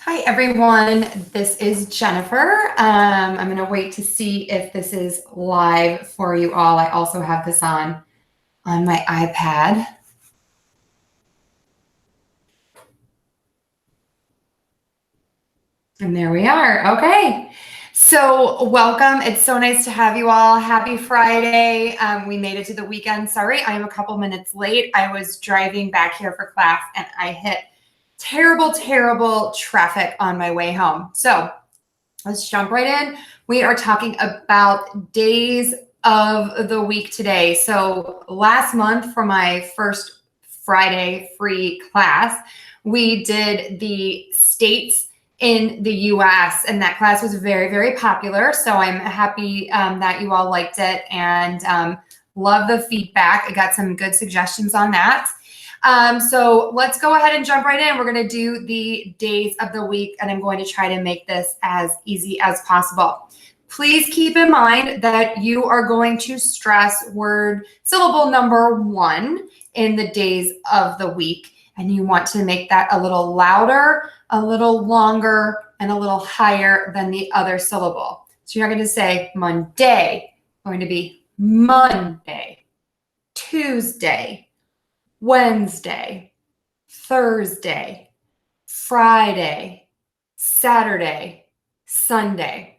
Hi, everyone. This is Jennifer. I'm going to wait to see if this is live for you all. I also have this on my iPad. And there we are. Okay. So welcome. It's so nice to have you all. Happy Friday. We made it to the weekend. Sorry, I am a couple minutes late. I was driving back here for class and I hit terrible traffic on my way home. So let's jump right in. We are talking about days of the week today. So last month for my first Friday free class, we did the states in the US, and that class was very popular. So I'm happy that you all liked it and love the feedback. I got some good suggestions on that. So let's go ahead and jump right in. We're going to do the days of the week, and I'm going to try to make this as easy as possible. Please keep in mind that you are going to stress word syllable number 1 in the days of the week, and you want to make that a little louder, a little longer, and a little higher than the other syllable. So you're not going to say Monday, going to be Monday, Tuesday, Wednesday, Thursday, Friday, Saturday, Sunday.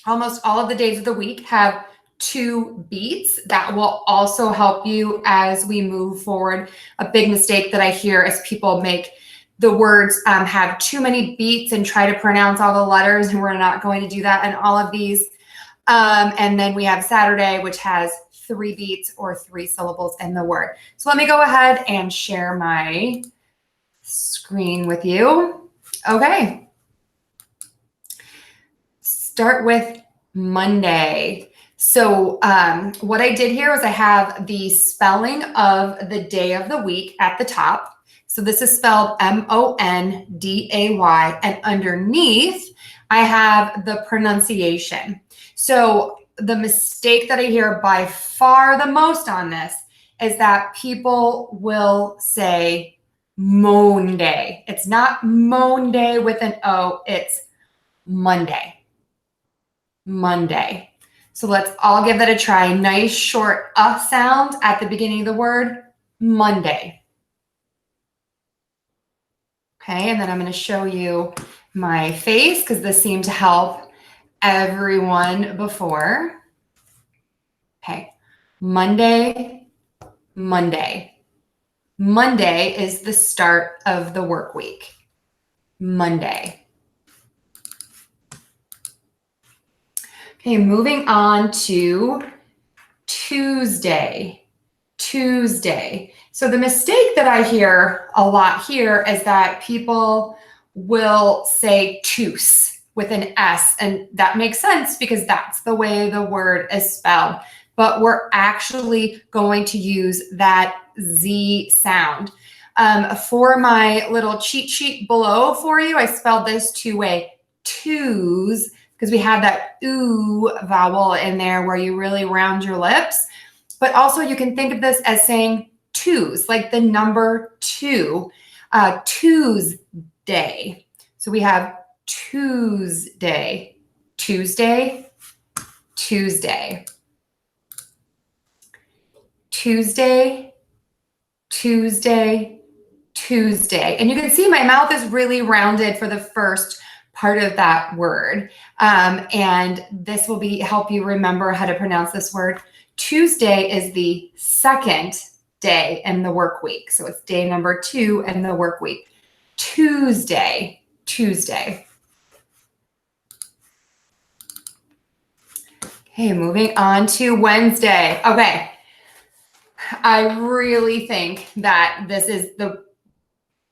Almost all of the days of the week have 2 beats. That will also help you as we move forward. A big mistake that I hear is people make the words have too many beats and try to pronounce all the letters, and we're not going to do that in all of these. And then we have Saturday, which has 3 beats or 3 syllables in the word. So let me go ahead and share my screen with you. Okay. Start with Monday. So what I did here was I have the spelling of the day of the week at the top. So this is spelled M-O-N-D-A-Y, and underneath I have the pronunciation. So the mistake that I hear by far the most on this is that people will say Monday. It's not Monday with an O, it's Monday. Monday. So let's all give that a try. Nice short sound at the beginning of the word, Monday. Okay, and then I'm going to show you my face because this seemed to help everyone before. Okay, Monday, Monday. Monday is the start of the work week. Monday. Okay, moving on to Tuesday. Tuesday. So the mistake that I hear a lot here is that people will say Tues with an S, and that makes sense because that's the way the word is spelled. But we're actually going to use that Z sound. For my little cheat sheet below for you, I spelled this 2-way, twos, because we have that ooh vowel in there where you really round your lips. But also you can think of this as saying twos, like the number 2, Tuesday. So we have Tuesday, Tuesday, Tuesday, Tuesday, Tuesday, Tuesday. And you can see my mouth is really rounded for the first part of that word. And this will help you remember how to pronounce this word. Tuesday is the second day in the work week. So it's day number 2 in the work week. Tuesday, Tuesday. Okay, moving on to Wednesday. Okay. I really think that this is the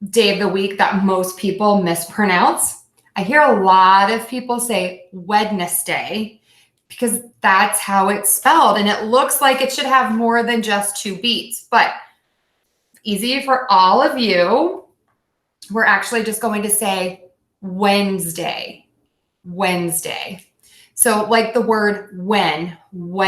day of the week that most people mispronounce. I hear a lot of people say Wednesday because that's how it's spelled, and it looks like it should have more than just 2 beats, but easy for all of you. We're actually just going to say Wednesday, Wednesday. So like the word when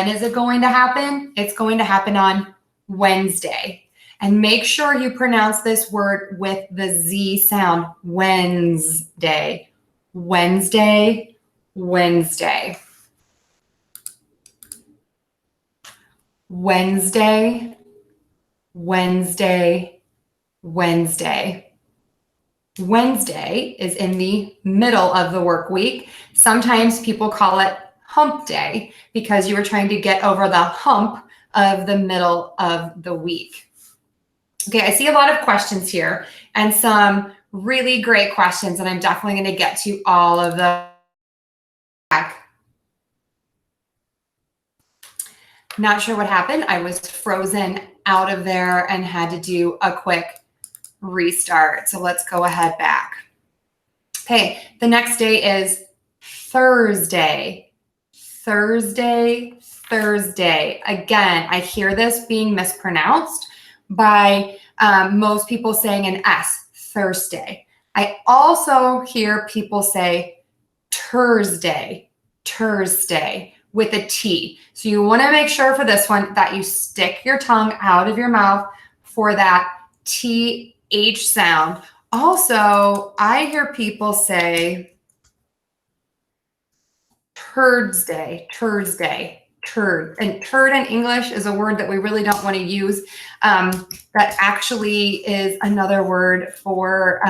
is it going to happen? It's going to happen on Wednesday. And make sure you pronounce this word with the Z sound. Wednesday, Wednesday, Wednesday. Wednesday, Wednesday, Wednesday. Wednesday is in the middle of the work week. Sometimes people call it hump day because you were trying to get over the hump of the middle of the week. Okay, I see a lot of questions here and some really great questions, and I'm definitely going to get to all of them. Not sure what happened. I was frozen out of there and had to do a quick restart. So let's go ahead back. Okay, the next day is Thursday. Thursday, Thursday. Again, I hear this being mispronounced by most people saying an S, Thursday. I also hear people say Thursday, Thursday with a T. So you want to make sure for this one that you stick your tongue out of your mouth for that TH sound. Also, I hear people say Thursday, Thursday, turd. And turd in English is a word that we really don't want to use. That actually is another word for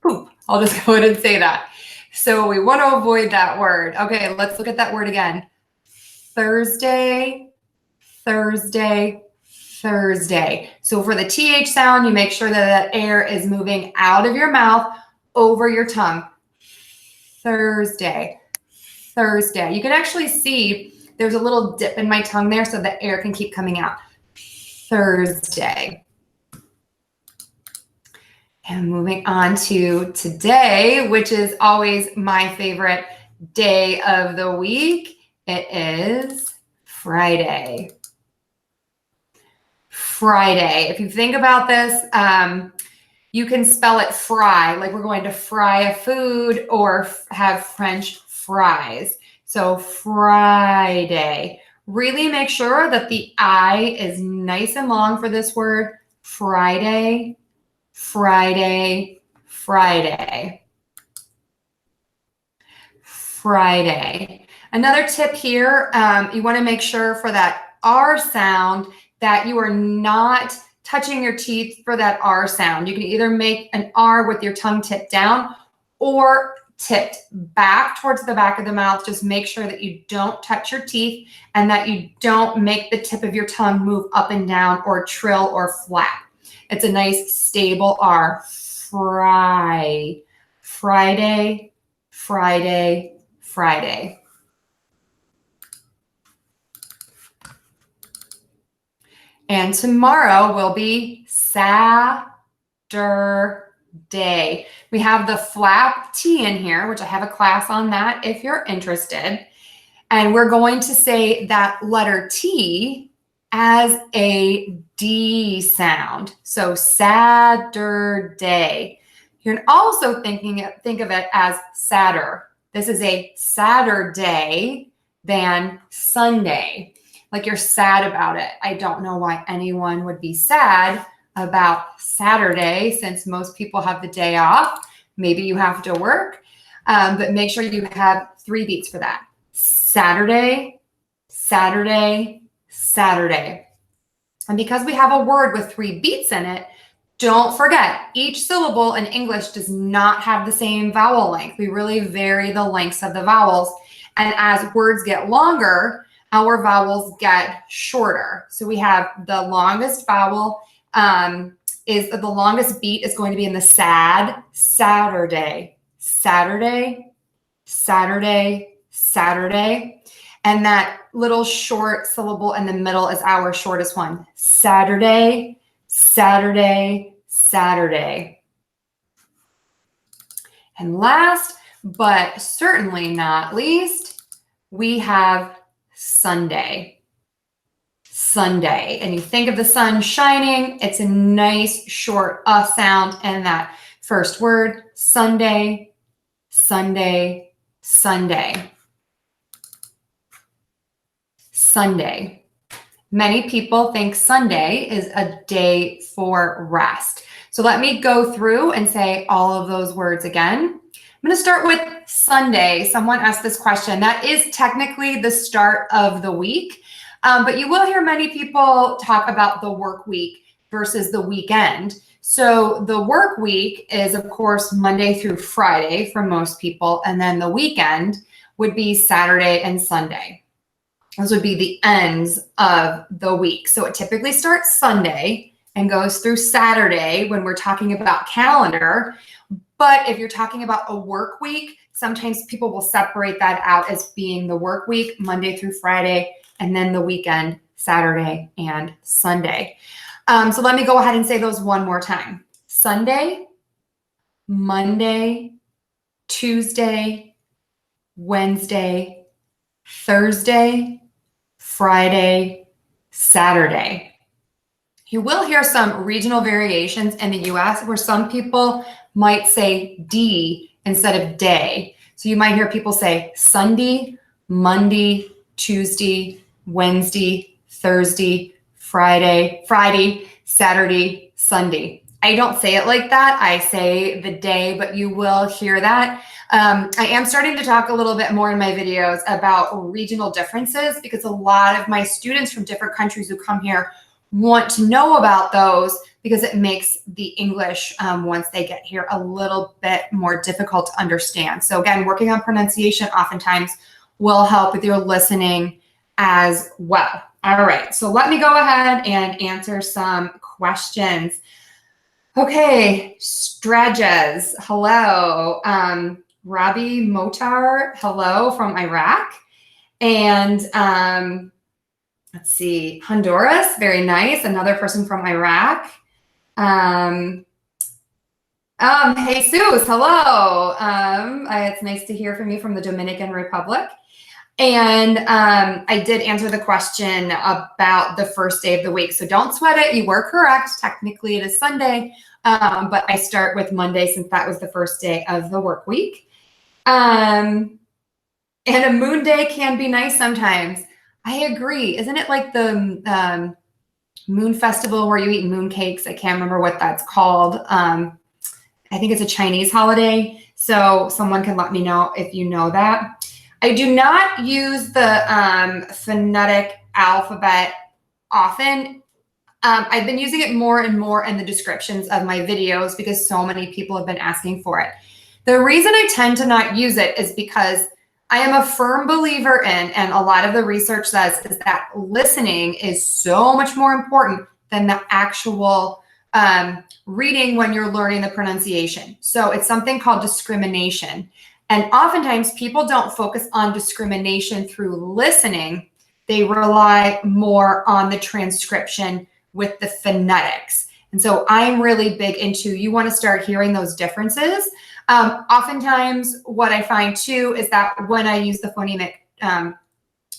poop. I'll just go ahead and say that. So we want to avoid that word. Okay, let's look at that word again. Thursday, Thursday, Thursday. So for the TH sound, you make sure that that air is moving out of your mouth over your tongue. Thursday, Thursday. You can actually see there's a little dip in my tongue there so the air can keep coming out. Thursday. And moving on to today, which is always my favorite day of the week. It is Friday. Friday. If you think about this, you can spell it fry, like we're going to fry a food or have French fries. So Friday. Really make sure that the I is nice and long for this word. Friday, Friday, Friday. Friday. Another tip here, you want to make sure for that R sound that you are not touching your teeth for that R sound. You can either make an R with your tongue tipped down or tipped back towards the back of the mouth. Just make sure that you don't touch your teeth and that you don't make the tip of your tongue move up and down or trill or flap. It's a nice stable R. Friday, Friday, Friday, Friday. And tomorrow will be Saturday. We have the flap T in here, which I have a class on that if you're interested. And we're going to say that letter T as a D sound. So Saturday. You can also think of it as sadder. This is a sadder day than Sunday. Like you're sad about it. I don't know why anyone would be sad about Saturday since most people have the day off. Maybe you have to work, but make sure you have 3 beats for that. Saturday, Saturday, Saturday. And because we have a word with 3 beats in it, don't forget, each syllable in English does not have the same vowel length. We really vary the lengths of the vowels. And as words get longer, our vowels get shorter. So we have the longest vowel is the longest beat is going to be in the sad, Saturday, Saturday, Saturday, Saturday. And that little short syllable in the middle is our shortest one. Saturday, Saturday, Saturday. And last, but certainly not least, we have Sunday. Sunday. And you think of the sun shining, it's a nice short sound in that first word. Sunday, Sunday, Sunday. Sunday. Many people think Sunday is a day for rest. So let me go through and say all of those words again. I'm going to start with Sunday. Someone asked this question. That is technically the start of the week, but you will hear many people talk about the work week versus the weekend. So the work week is, of course, Monday through Friday for most people, and then the weekend would be Saturday and Sunday. Those would be the ends of the week. So it typically starts Sunday and goes through Saturday when we're talking about calendar. But if you're talking about a work week, sometimes people will separate that out as being the work week, Monday through Friday, and then the weekend, Saturday and Sunday. So let me go ahead and say those one more time. Sunday, Monday, Tuesday, Wednesday, Thursday, Friday, Saturday. You will hear some regional variations in the US where some people might say D instead of day. So you might hear people say Sunday, Monday, Tuesday, Wednesday, Thursday, Friday, Saturday, Sunday. I don't say it like that. I say the day, but you will hear that. I am starting to talk a little bit more in my videos about regional differences because a lot of my students from different countries who come here want to know about those because it makes the English, once they get here, a little bit more difficult to understand. So again, working on pronunciation oftentimes will help with your listening as well. All right, so let me go ahead and answer some questions. Okay, Strajas, hello. Rabi Motar, hello from Iraq. And let's see, Honduras, very nice. Another person from Iraq. Jesus, hello. It's nice to hear from you from the Dominican Republic. And I did answer the question about the first day of the week. So don't sweat it. You were correct. Technically, it is Sunday, but I start with Monday since that was the first day of the work week. And a moon day can be nice sometimes. I agree. Isn't it like the moon festival where you eat moon cakes? I can't remember what that's called. I think it's a Chinese holiday. So someone can let me know if you know that. I do not use the phonetic alphabet often. I've been using it more and more in the descriptions of my videos because so many people have been asking for it. The reason I tend to not use it is because I am a firm believer in, and a lot of the research says, is that listening is so much more important than the actual reading when you're learning the pronunciation. So it's something called discrimination. And oftentimes people don't focus on discrimination through listening. They rely more on the transcription with the phonetics. And so I'm really big into, you want to start hearing those differences. Oftentimes what I find too is that when I use the phonemic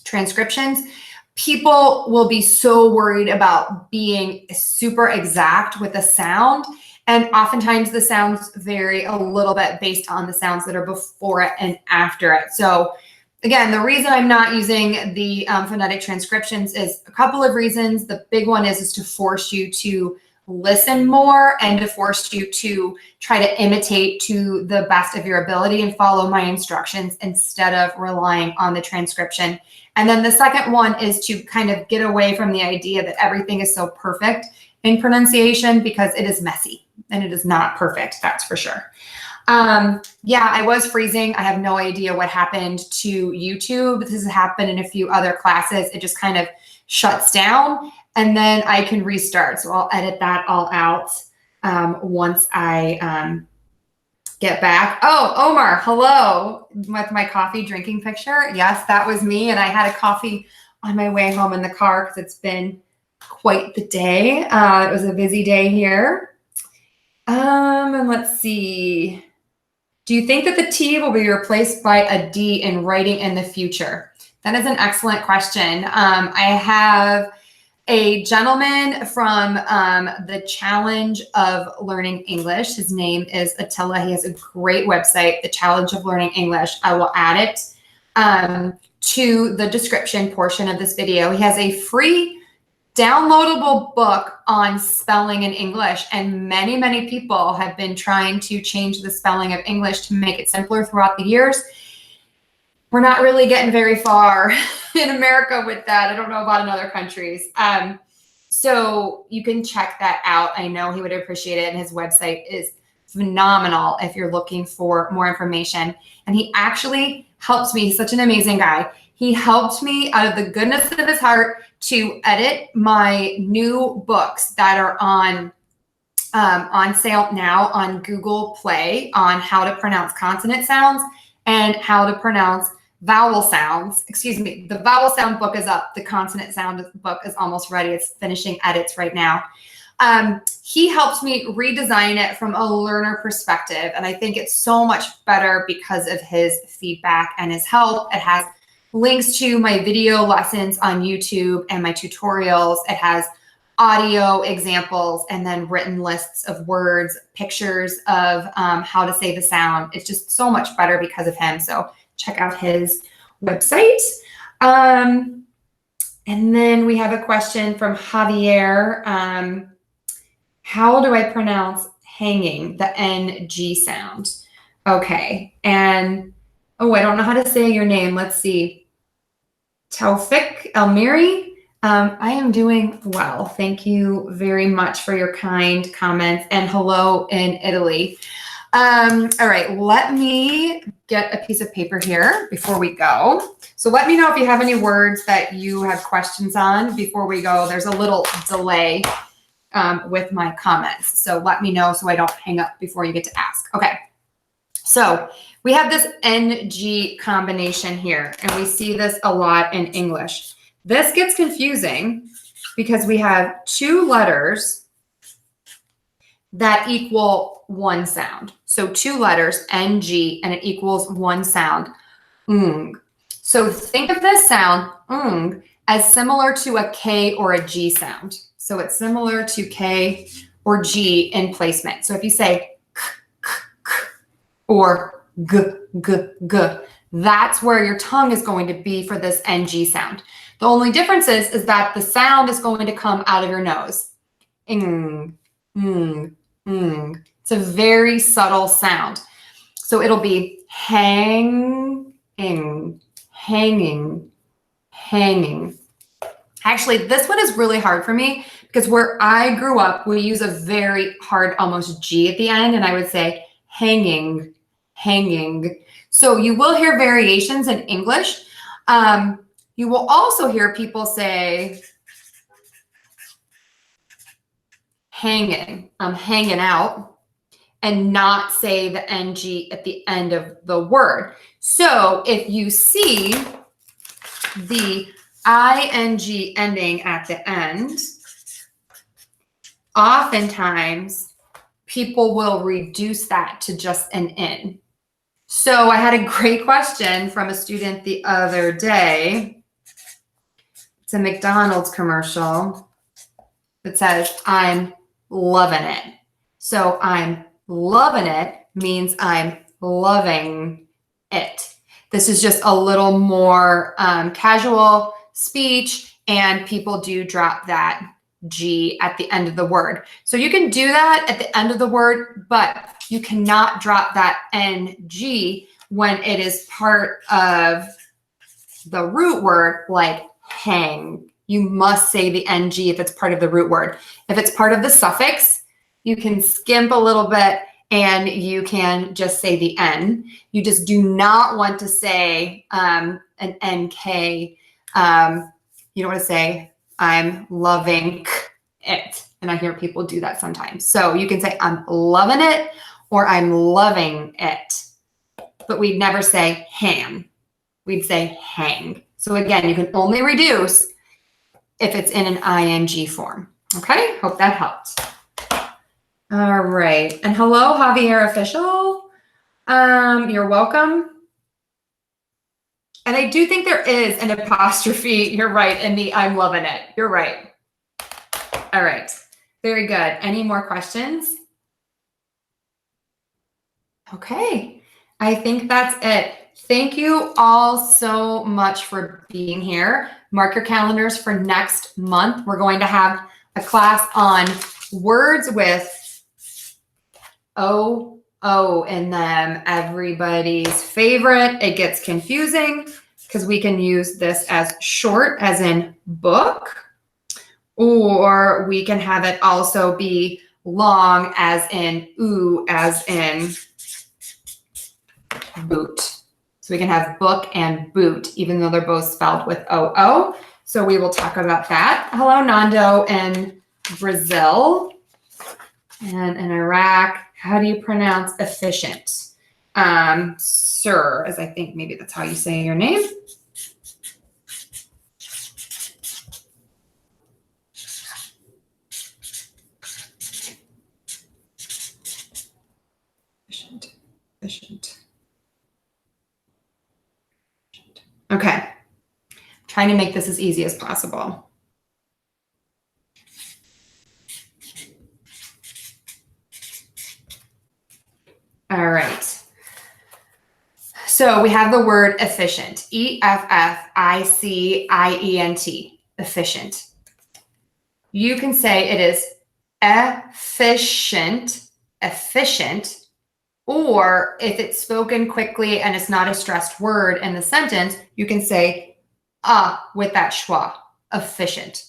transcriptions, people will be so worried about being super exact with the sound. And oftentimes the sounds vary a little bit based on the sounds that are before it and after it. So again, the reason I'm not using the phonetic transcriptions is a couple of reasons. The big one is to force you to listen more and to force you to try to imitate to the best of your ability and follow my instructions instead of relying on the transcription. And then the second one is to kind of get away from the idea that everything is so perfect in pronunciation because it is messy and it is not perfect, that's for sure. Yeah, I was freezing. I have no idea what happened to YouTube. This has happened in a few other classes. It just kind of shuts down and then I can restart. So I'll edit that all out once I get back. Oh, Omar, hello, with my coffee drinking picture. Yes, that was me. And I had a coffee on my way home in the car because it's been quite the day. It was a busy day here. And let's see. Do you think that the T will be replaced by a D in writing in the future? That is an excellent question. I have a gentleman from the Challenge of Learning English. His name is Attila. He has a great website, The Challenge of Learning English. I will add it to the description portion of this video. He has a free downloadable book on spelling in English. And many, many people have been trying to change the spelling of English to make it simpler throughout the years. We're not really getting very far in America with that. I don't know about in other countries. So you can check that out. I know he would appreciate it. And his website is phenomenal if you're looking for more information. And he actually helps me. He's such an amazing guy. He helped me out of the goodness of his heart to edit my new books that are on sale now on Google Play on how to pronounce consonant sounds and how to pronounce vowel sounds. Excuse me, the vowel sound book is up. The consonant sound book is almost ready. It's finishing edits right now. He helped me redesign it from a learner perspective. And I think it's so much better because of his feedback and his help. It has links to my video lessons on YouTube and my tutorials. It has audio examples and then written lists of words, pictures of how to say the sound. It's just so much better because of him. So check out his website. And then we have a question from Javier. How do I pronounce hanging, the NG sound? Okay. And, oh, I don't know how to say your name. Let's see. Taufik Elmiri. I am doing well. Thank you very much for your kind comments and hello in Italy. All right, let me get a piece of paper here before we go. So let me know if you have any words that you have questions on before we go. There's a little delay with my comments. So let me know so I don't hang up before you get to ask. Okay, so we have this NG combination here, and we see this a lot in English. This gets confusing because we have two letters that equal one sound. So two letters, NG, and it equals one sound, ng. So think of this sound, ng, as similar to a K or a G sound. So it's similar to K or G in placement. So if you say k, k, k, or g, g, g, that's where your tongue is going to be for this NG sound. The only difference is that the sound is going to come out of your nose. Ng, ng, ng. It's a very subtle sound. So it'll be hanging, hanging, hanging. Actually, this one is really hard for me because where I grew up, we use a very hard, almost G at the end, and I would say hanging, hanging. So you will hear variations in English. You will also hear people say hanging, I'm hanging out, and not say the NG at the end of the word. So if you see the ing ending at the end, oftentimes people will reduce that to just an in. So I had a great question from a student the other day. It's a McDonald's commercial that says, I'm loving it. So I'm loving it means I'm loving it. This is just a little more casual speech, and people do drop that G at the end of the word. So you can do that at the end of the word, but you cannot drop that NG when it is part of the root word, like hang. You must say the NG if it's part of the root word. If it's part of the suffix, you can skimp a little bit and you can just say the N. You just do not want to say an NK. You don't want to say, I'm loving it. And I hear people do that sometimes. So you can say, I'm loving it or I'm loving it. But we'd never say hang. We'd say hang. So again, you can only reduce if it's in an ing form. Okay, hope that helped. All right. And hello, Javier Official. You're welcome. And I do think there is an apostrophe, you're right, in the I'm loving it. You're right. All right. Very good. Any more questions? Okay. I think that's it. Thank you all so much for being here. Mark your calendars for next month. We're going to have a class on words with O in them. Everybody's favorite. It gets confusing because we can use this as short, as in book, or we can have it also be long, as in oo, as in boot. So we can have book and boot, even though they're both spelled with O-O. So we will talk about that. Hello, Nando in Brazil. And in Iraq, how do you pronounce efficient? Sir, as I think maybe that's how you say your name. Efficient. Okay. Trying to make this as easy as possible. All right. So we have the word efficient. E-F-F-I-C-I-E-N-T. Efficient. You can say it is efficient, or if it's spoken quickly and it's not a stressed word in the sentence, you can say with that schwa, efficient.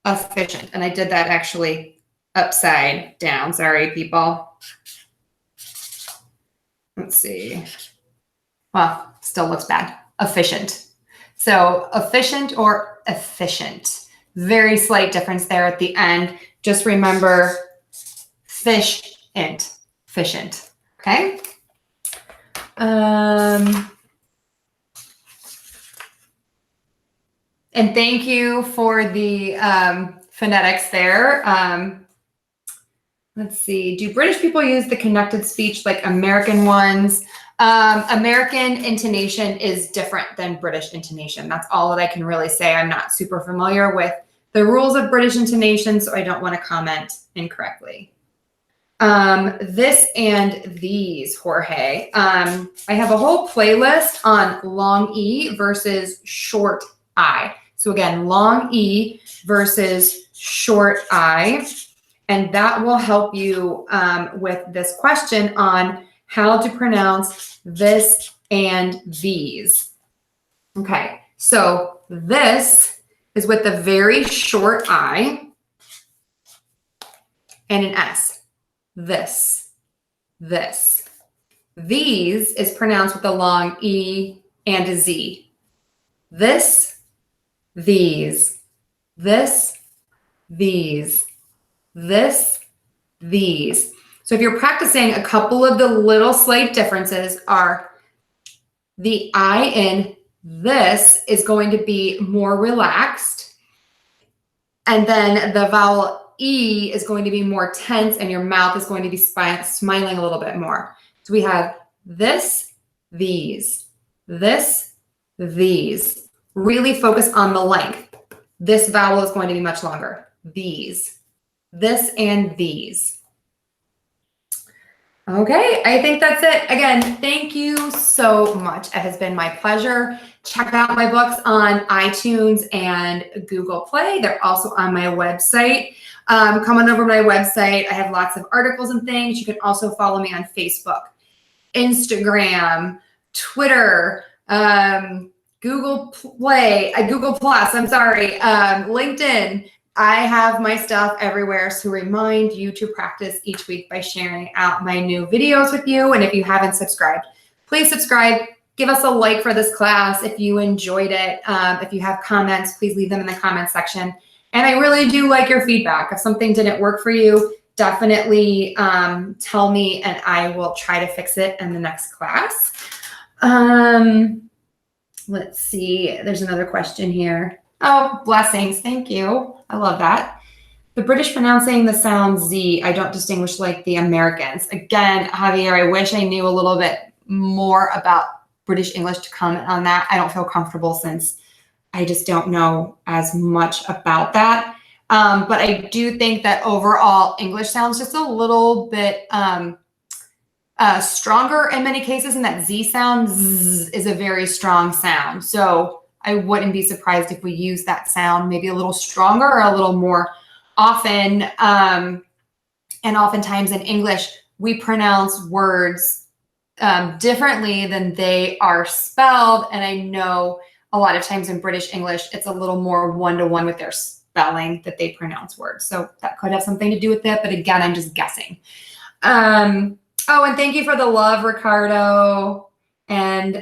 And I did that actually upside down. Sorry, people. Let's see. Well, still looks bad. Efficient. So efficient or efficient. Very slight difference there at the end. Just remember efficient. Okay. And thank you for the phonetics there. Let's see. Do British people use the connected speech like American ones? American intonation is different than British intonation. That's all that I can really say. I'm not super familiar with the rules of British intonation, so I don't want to comment incorrectly. This and these, Jorge. I have a whole playlist on long E versus short I. So again, long E versus short I. And that will help you with this question on how to pronounce this and these. Okay, so this is with the very short I and an S. This. These is pronounced with a long E and a Z. This, these. This, these. This, these. So if you're practicing, a couple of the little slight differences are the I in this is going to be more relaxed. And then the vowel E is going to be more tense and your mouth is going to be smiling a little bit more. So we have this, these, this, these. Really focus on the length. This vowel is going to be much longer. These, this and these. Okay, I think that's it. Again, thank you so much. It has been my pleasure. Check out my books on iTunes and Google Play. They're also on my website. Come on over to my website. I have lots of articles and things. You can also follow me on Facebook, Instagram, Twitter, Google Play, Google Plus, LinkedIn. I have my stuff everywhere to remind you to practice each week by sharing out my new videos with you. And if you haven't subscribed, please subscribe. Give us a like for this class if you enjoyed it. If you have comments, please leave them in the comments section. And I really do like your feedback. If something didn't work for you, definitely tell me and I will try to fix it in the next class. Let's see. There's another question here. Oh, blessings. Thank you. I love that. The British pronouncing the sound Z, I don't distinguish like the Americans. Again, Javier, I wish I knew a little bit more about British English to comment on that. I don't feel comfortable since I just don't know as much about that. But I do think that overall English sounds just a little bit stronger in many cases, and that Z sound is a very strong sound. So I wouldn't be surprised if we use that sound maybe a little stronger or a little more often. And oftentimes in English, we pronounce words differently than they are spelled. And I know a lot of times in British English, it's a little more one-to-one with their spelling that they pronounce words. So that could have something to do with it. But again, I'm just guessing. Oh, and thank you for the love, Ricardo. And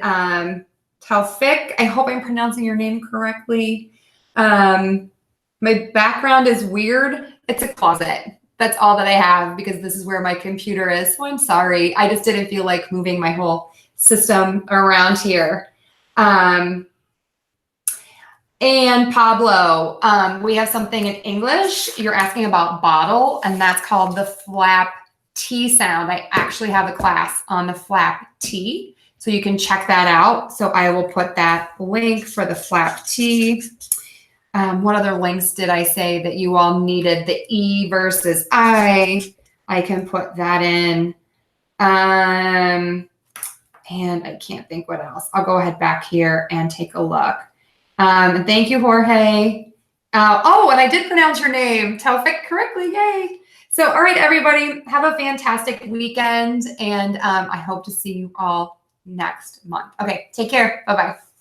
Taufik, I hope I'm pronouncing your name correctly. My background is weird. It's a closet. That's all that I have because this is where my computer is. So I'm sorry. I just didn't feel like moving my whole system around here. And Pablo, we have something in English. You're asking about bottle, and that's called the flap T sound. I actually have a class on the flap T, so you can check that out. So I will put that link for the flap T. What other links did I say that you all needed? The E versus I can put that in. And I can't think what else. I'll go ahead back here and take a look. And thank you, Jorge. Oh, and I did pronounce your name, Taufik, correctly. Yay. So, all right, everybody, have a fantastic weekend. And I hope to see you all next month. Okay, take care. Bye-bye.